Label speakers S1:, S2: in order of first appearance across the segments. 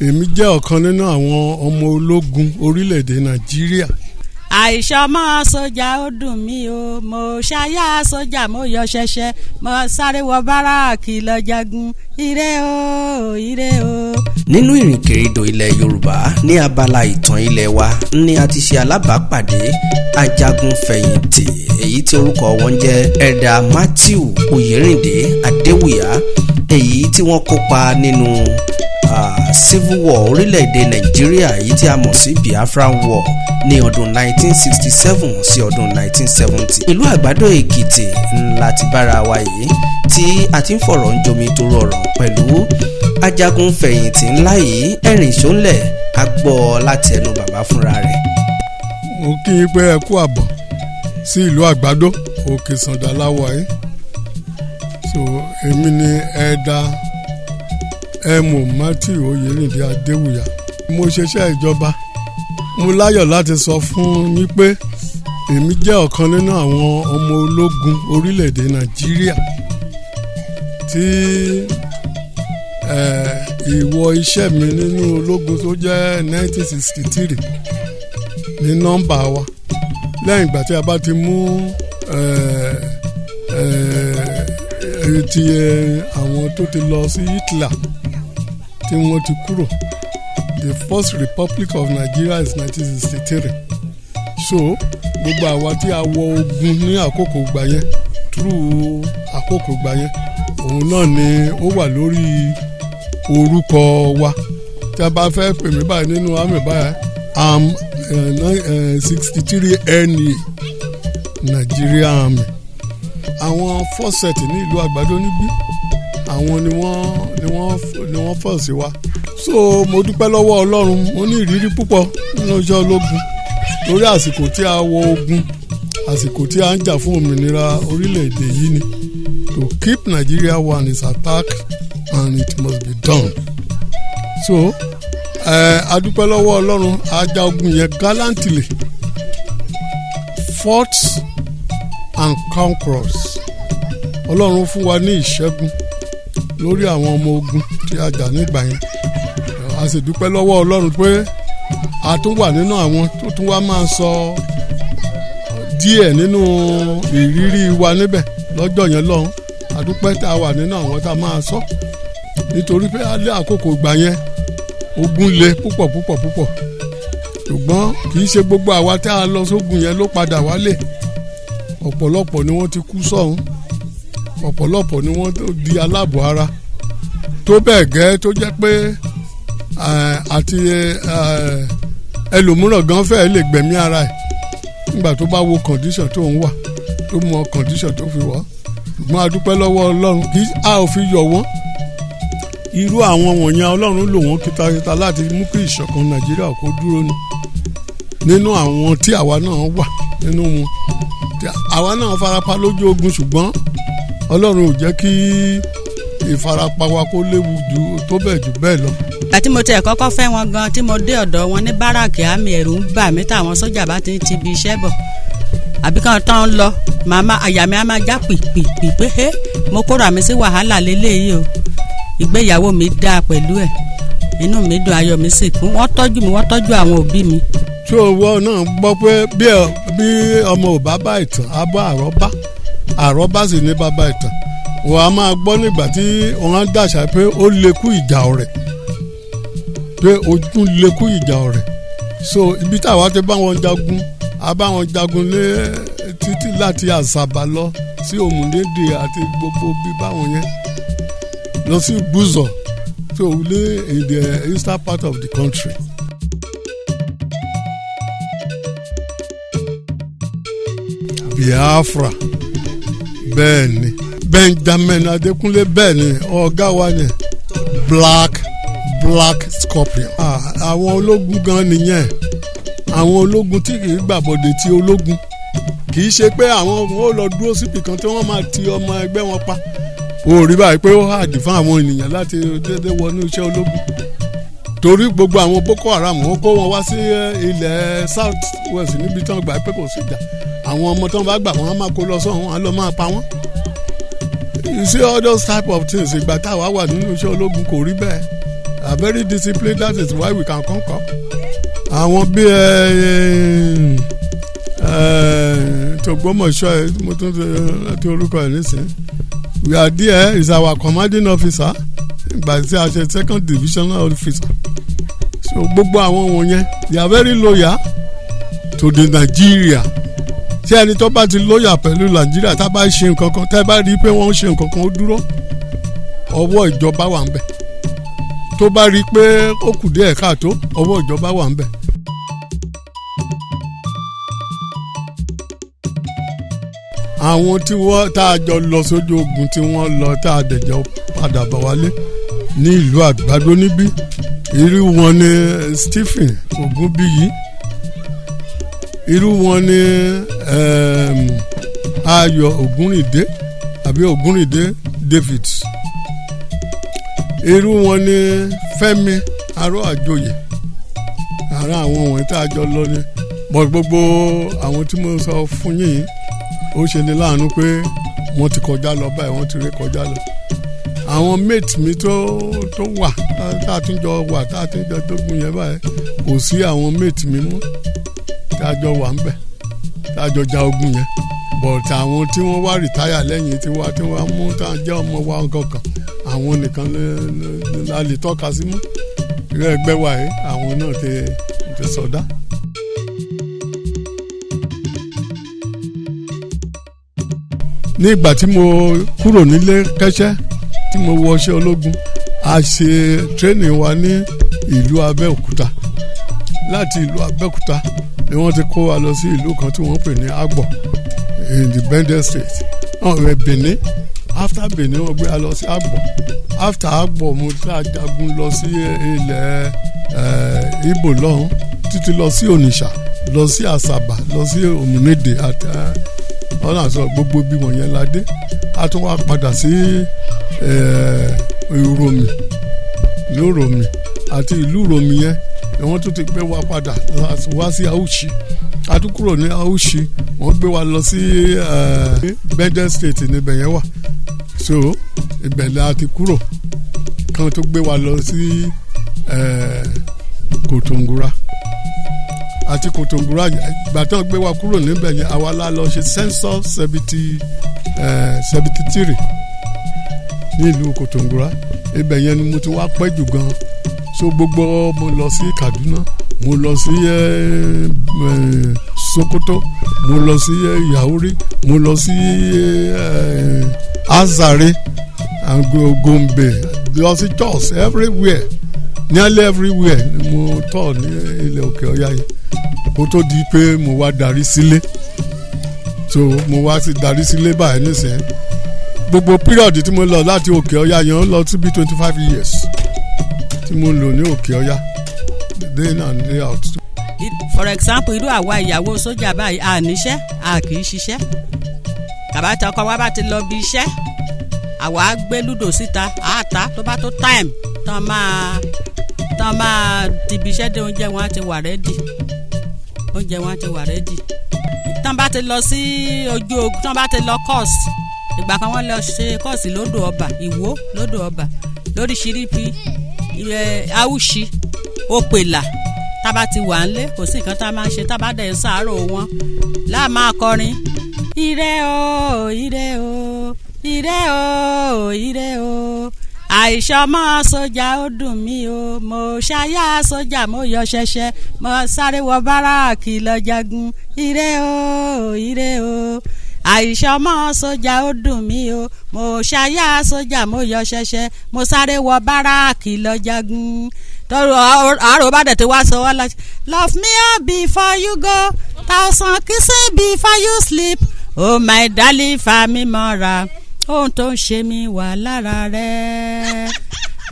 S1: èmi jẹ́ ọ̀kan nínú àwọn ọmọ ológun orílẹ̀-èdè Nàìjíríà.
S2: àìsàn mọ́ sójà ó dùn mí o mo ṣayá sójà mo yọ ṣẹ̀ṣẹ̀ mo sáré wọ báràkì lọ jagun ire o ire o.
S3: nínú ìrìnkèrindò ilẹ̀ Yorùbá ní abala ìtàn ilẹ̀ wa ni a ti ṣe alábàápàdé ajagun fẹ̀yìntì èyí tí orúkọ wọn jẹ́ ẹ̀dà Matthew Oyèrìndé Adewuya èyí tí wọ́n kópa nínú civil war orílẹ̀-èdè Nàìjíríà èyí tí a mọ̀ sí Biafran war ní ọdún 1967 sí ọdún 1970. ìlú Àgbàdo Èkìtì ńlá ti bára wa yìí tí a ti ń fọ̀rọ̀ ń jomi tó rọrọ̀ pẹ̀lú ajagun fẹ̀yìntì ńlá yìí ẹ̀rìn ṣóńlẹ̀ a gbọ́ láti ẹnu bàbá fúnra rẹ̀.
S1: mo kí yín pé ẹ kú àbọ̀ sí ìlú Àgbàdo Òkè Sàndà láwọ̀ yìí. so èmi ni ẹ̀dà Matthew Oyèrìndé Adewuya. mo ṣiṣẹ́ ìjọba. mo láyọ̀ láti sọ fún yín pé èmi jẹ́ ọ̀kan nínú àwọn ọmọ ológun orílẹ̀-èdè Nàìjíríà tí ìwọ iṣẹ́ mi nínú ológun tó jẹ́ 1963 ní nọ́mbà wa lẹ́yìn ìgbà tí a bá ti mú ti àwọn tó ti lọ sí Hitler tí wọ́n ti kúrò. The first Republic of Nigeria is 1963. So gbogbo àwa tí a wọ ogun ní àkókò gbà yẹn through àkókò gbà yẹn òun náà ni ó wà lórí orúkọ wa. tí a bá fẹ́ pè mí báyìí nínú àmì báyìí am 63 NA Nigeria Army. àwọn fọ́sẹ̀tì ní ìlú Àgbàdo níbí àwọn ni wọ́n fọ̀ sí wa. so mo dúpẹ́ lọ́wọ́ Ọlọ́run mo ní ìrírí púpọ̀ nínú iṣẹ́ ológun lórí àsìkò tí a wọ ogun àsìkò tí a ń jà fún òmìnira orílẹ̀-èdè yìí ni to keep Nigeria one is attack and it must be done. so a dúpẹ́ lọ́wọ́ Ọlọ́run a jà ogun yẹn gallantly fought and conquerors. Ọlọ́run fún wa ní ìṣẹ́gun lórí àwọn ọmọ ogun tí a jà nígbà yẹn. a sì dúpẹ́ lọ́wọ́ Ọlọ́run pé a tún wà nínú àwọn tó tún wá máa sọ díẹ̀ nínú ìrírí wa níbẹ̀ lọ́jọ́ yẹn lọ́hùn. a dúpẹ́ tá a wà nínú àwọn tá a máa sọ nítorí pé alẹ́ àkókò ìgbà yẹn ogun le púpọ̀ ṣùgbọ́n kì í ṣe gbogbo àwa tá a lọ sógun yẹn ló padà wálé. ọ̀pọ̀lọpọ̀ ni wọ́n ti kú sọ́hún ọ̀pọ̀lọpọ̀ ni wọ́n di aláàbọ̀ ara tó bẹ́ẹ̀ gẹ́ tó jẹ́ pé àti ẹlòmíràn gan fẹ́ẹ́ lè gbẹ̀mí ara ẹ̀ nígbà tó bá wo condition tó ń wà tó mọ condition tó fi wà. ṣùgbọ́n a dúpẹ́ lọ́wọ́ Ọlọ́run kí a ò fi yọ̀ wọ́n. irú àwọn wọ̀nyẹn Ọlọ́run lò wọ́n kítakíta láti mú kí ìṣọ̀kan Nàìjíríà kó dúró ni nínú àwọn tí àwa náà wà nínú wọn. àwa náà farapa lójú ogun ṣùgbọ́n Ọlọ́run ò jẹ́ kí ìfarapa wa kó léwu jù tó bẹ́ẹ̀ jù bẹ́ẹ̀ lọ.
S2: àti mo tẹ̀ kọ́kọ́ fẹ́ wọn gan tí mo dé ọ̀dọ̀ wọn ní báràkì àmì ẹ̀rù ń bà mí táwọn sójà bá ti ń ti ibi iṣẹ́ bọ̀ àbí kan tán ń lọ àyà mi á máa já pìpìpì pé mo kóra mi sí wàhálà lélẹ́yìí o. ìgbéyàwó mi dáa pẹ̀lú ẹ̀ inú mi dùn ayọ̀ mi sì kún wọ́n tọ́jú àwọn òbí mi.
S1: tí owó náà gbọ́ pé bí ọmọ ò bá bá ìtàn á bá àrọ́bá sì ní bàbá ìtàn wọ́n á máa gbọ́ nígbà tí wọ́n á dàṣà pé ó lekú ìjà ọ̀rẹ́ pé ojú lekú ìjà ọ̀rẹ́. so ibi táwa ti bá wọn jagun a bá wọn jagun lé títí láti Àsàbà lọ sí Òmùlédè àti gbogbo bí báwọn yẹn lọ sí Gbúzọ̀ so lé in the eastern part of the country. Biafra bẹ́ẹ̀ ni Benjamin Adékúnlé bẹ́ẹ̀ ni ọ̀gá wa ni black scorpion. àwọn ológun gan nìyẹn àwọn ológun tí kì í gbàbọ̀dé ti ológun kì í ṣe pé àwọn ò lọ dúró síbi kan tí wọ́n máa ti ọmọ ẹgbẹ́ wọn pa. ó rí báyìí pé ó hàdí fún àwọn ènìyàn láti dédé wọnú iṣẹ́ ológun torí gbogbo àwọn Boko Haram wọ́n kó wọn wá sí ilẹ̀ South West níbi tí wọ́n gbà pé kò sí ìjà àwọn ọmọ tí wọ́n bá gbà wọ́n á máa kó lọ sọ́hún á lọ máa pa wọ́n. you see all those type of things ìgbà táwa wà nínú iṣẹ́ ológun kò rí bẹ́ẹ̀ are very disciplined. That is why we can conquer. Àwọn bí Tògbómọ̀ṣọ́ mo tún ti orúkọ ẹ̀ nísìnyí. We are there is our commanding officer ìgbà tí a ṣe second divisional officer. So gbogbo àwọn wọ̀nyẹn they are very loyal to the Nigeria. Ṣé ẹni tó bá ti loyal pẹ̀lú Nigeria tá bá ṣe nǹkan kan tá bá rí i pé wọ́n ń ṣe nǹkan kan ó dúró ọwọ́ ìjọba wà ń bẹ̀. Tó bá rí i pé ó kù díẹ̀ káàtó ọwọ́ ìjọba wà ń bẹ̀. Àwọn tí wọ́n tá a jọ lọ sójú ogun tí wọ́n lọ tá a dẹ̀jọ́ padà bọ̀ wálé ní ìlú Àgbàdo níbí irú wọn ni Stephen Ogunbiyi irú wọn ni Ayọ̀ Ògúnrìndé àbí Ògúnrìndé David irú wọn ni Fẹ́mi Arọ́àjòyè ara àwọn wọ̀nyí tá a jọ lọ ni bọ̀ gbogbo àwọn tí mo sọ fún yín ó ṣe ní láàánú pé wọ́n ti kọjá lọ báyìí wọ́n ti ré kọjá lọ àwọn mate mi tó wà tá a tún jọ wà tá a tún jọ dógún yẹn báyìí kò sí àwọn mate mi mú tá a jọ wà ń bẹ̀ tá a jọ ja ogun yẹn but àwọn tí wọ́n wá rìtáyà lẹ́yìn tí wọ́n mú tá a jẹ́ ọmọ wa kankan àwọn nìkan la lè tọ́ka sí mú ìrẹ́ ẹgbẹ́ wa yìí àwọn náà ti sọdá. ní ìgbà tí mo kúrò nílé Kẹ́ṣẹ́ tí mo wọ iṣẹ́ ológun a ṣe training wa ní ìlú Abẹ́òkúta láti ìlú Abẹ́òkúta ni wọ́n ti kó wa lọ sí ìlú kan tí wọ́n pè ní Agbọ̀ in the Bendel State Benin after Benin wọ́n gbé wa lọ sí Agbọ̀ after Agbọ̀ mo tá jagun lọ sí ilẹ̀ Ìgbò lọ́hùn títí lọ sí Onitsha lọ sí Asaba lọ sí Omunede àti ọ̀nà àṣọ gbogbo bí wọ̀nyẹn la dé a tún wá padà sí Ìròmì lóròmì àti ìlú Ìròmì yẹn ni wọ́n tún ti gbé wa padà wá sí Auchi a tún kúrò ní Auchi wọ́n gbé wa lọ sí Bendel State níbẹ̀ yẹn wà so ìbẹ̀lẹ̀ a ti kúrò kan tó gbé wa lọ sí Kòtòngúrà àti Kòtòngúrà gbàtàn gbé wa kúrò níbẹ̀ yẹn àwa la lọ ṣe census 73 ní ìlú Kòtòngúrà ibẹ̀ yẹn ni mo ti wá pẹ́ jù gan so gbogbo mo lọ sí Kaduna mo lọ sí Sokoto mo lọ sí Yauri mo lọ sí Azare Gombe lọ sí Jos everywhere nearly everywhere ni mo tọ̀ ní ilẹ̀ Òkè Ọya yìí kó tó di pé mo wá darí sílé so mo wá sí darí sílé báyìí nísìnyí gbogbo pírọ̀dì tí mo lọ láti Òkè Ọya yẹn ó lọ sí bí 25 years tí mo lò ní Òkè Ọya day in and day out.
S2: For example irú àwa ìyàwó sójà báyìí a níṣẹ́ a kì í ṣiṣẹ́ kàbátà ọkọ wa bá ti lọ bí iṣẹ́ àwa gbé lúdò síta àtà tó bá tó time tán máa dìbì iṣẹ́ dé oúnjẹ wọn á ti wà rẹ́dì tán bá ti lọ sí ojú ogun tán bá ti lọ kọ́ọ̀sì ìgbà kan wọ́n lọ ṣe kọ́ọ̀sì lódò ọba Ìwó lódò ọba lóríṣiríṣi Auchi Òpèlà tábà ti wà ń lé kò sí nǹkan tá a máa ń ṣe tábà dẹ̀ ń sàárò wọn láà máa kọrin ire o ire o ire o ire o àìsọmọ sójà ó dùn mí o mo ṣayá sójà mo yọ ṣẹṣẹ mo sáré wọ báràkì lọ jagun ire o ire o àìsọmọ sójà ó dùn mí o mo ṣayá sójà mo yọ ṣẹṣẹ mo sáré wọ báràkì lọ jagun tọrọ àárò bá dẹ̀ ti wá sọ wá láti love me before you go thousand kissing before you sleep oh my darling fa mi mọ́ra ohun tó ń ṣe mí wà lára rẹ̀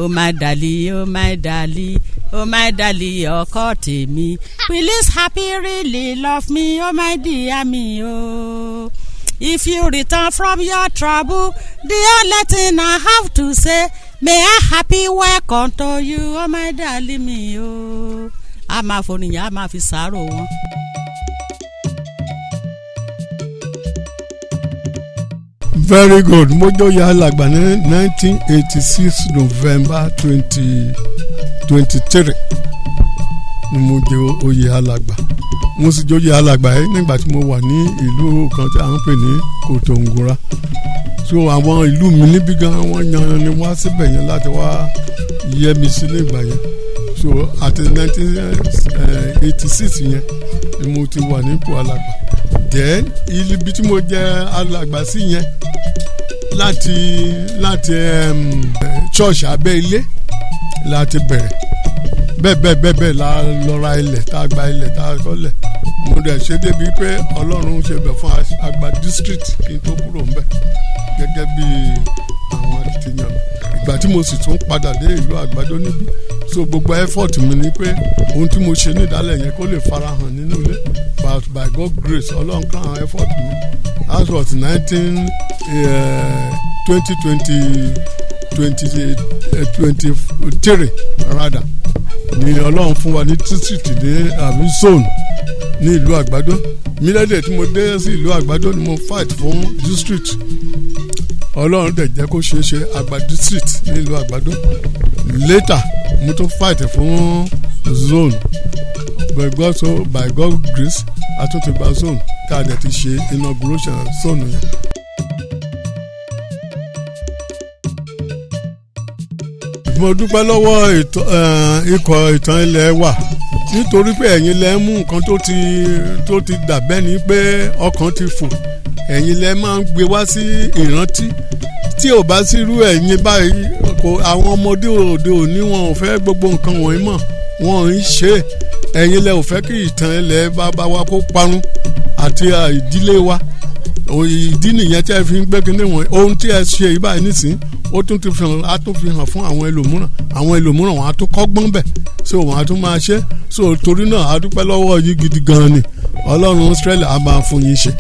S2: oh my darling oh my darling oh my darling ọkọ tèmi please happy really love me oh my dear me oh. If you return from your trouble, the only thing I have to say, may I happy welcome to you, oh my darling me, oh. A máa fònìyàn, a máa fi sàárò wọn.
S1: very good mo joyè alàgbà ní 1986 November 2023 ni mo jẹ oyè alàgbà mo sì joyè alàgbà yìí nígbà tí mo wà ní ìlú kan tí a ń pè ní Kòtòngúra so àwọn ìlú mi níbí gan wọ́n yan ni wá síbẹ̀ yẹn láti wá yẹ mi sí nígbà yẹn so àti 1986 yẹn ni mo ti wà nípò alàgbà then ibi tí mo jẹ alàgbà sí yẹn láti church abẹ́ ilé láti bẹ̀rẹ̀ bẹ́ẹ̀ la lọ ra ilẹ̀ tá a gba ilẹ̀ tá a kọ́lẹ̀ mo dẹ̀ ṣe débi pé Ọlọ́run ṣe bẹ̀ fún àgbà district kí n tó kúrò ńbẹ̀ gẹ́gẹ́ bí àwọn akitiyan ìgbà tí mo sì tún padà dé ìlú Àgbàdo níbí so gbogbo effort mi ni pé ohun tí mo ṣe nídàálẹ̀ yẹn kó lè farahàn nínú ilé but by God grace Ọlọ́run kan àwọn effort mi that was 2023 rather ni Ọlọ́run fún wa ní district ní àbí zone ní ìlú Àgbàdo mílíọ̀dẹ̀ tí mo dé sí ìlú Àgbàdo ni mo fight fún district Ọlọ́run dẹ̀ jẹ́ kó ṣeé ṣe Àgbà district ní ìlú Àgbàdo later mo tún fight fún zone by God grace a tún ti gba zone tá a dẹ̀ ti ṣe inauguration zone yẹn. mo dúpẹ́ lọ́wọ́ ikọ̀ ìtàn ilẹ̀ wa nítorí pé ẹ̀yin lẹ mú nǹkan tó ti dàbẹ́ ni pé ọkàn ti fò ẹ̀yin lẹ máa ń gbé wá sí ìrántí tí ò bá sírú ẹ̀yin báyìí àwọn ọmọdé òde òní wọn ò fẹ́ gbogbo nǹkan wọ̀nyí mọ̀ wọn ò ń ṣe ẹ̀yin lẹ ò fẹ́ kí ìtàn ilẹ̀ bàbá wa kó parun àti ìdílé wa ìdí nìyẹn tí ẹ fi ń gbé kinní wọn ohun tí ẹ ṣe yìí báyìí nísìnyí ó tún ti fi hàn fún àwọn ẹlòmíràn wọn á tún kọ́gbọ́n bẹ̀ so wọn á tún máa ṣe so torí náà a dúpẹ́ lọ́wọ́ yín gidi gan ni Ọlọ́run Israẹli á máa fún yín ṣe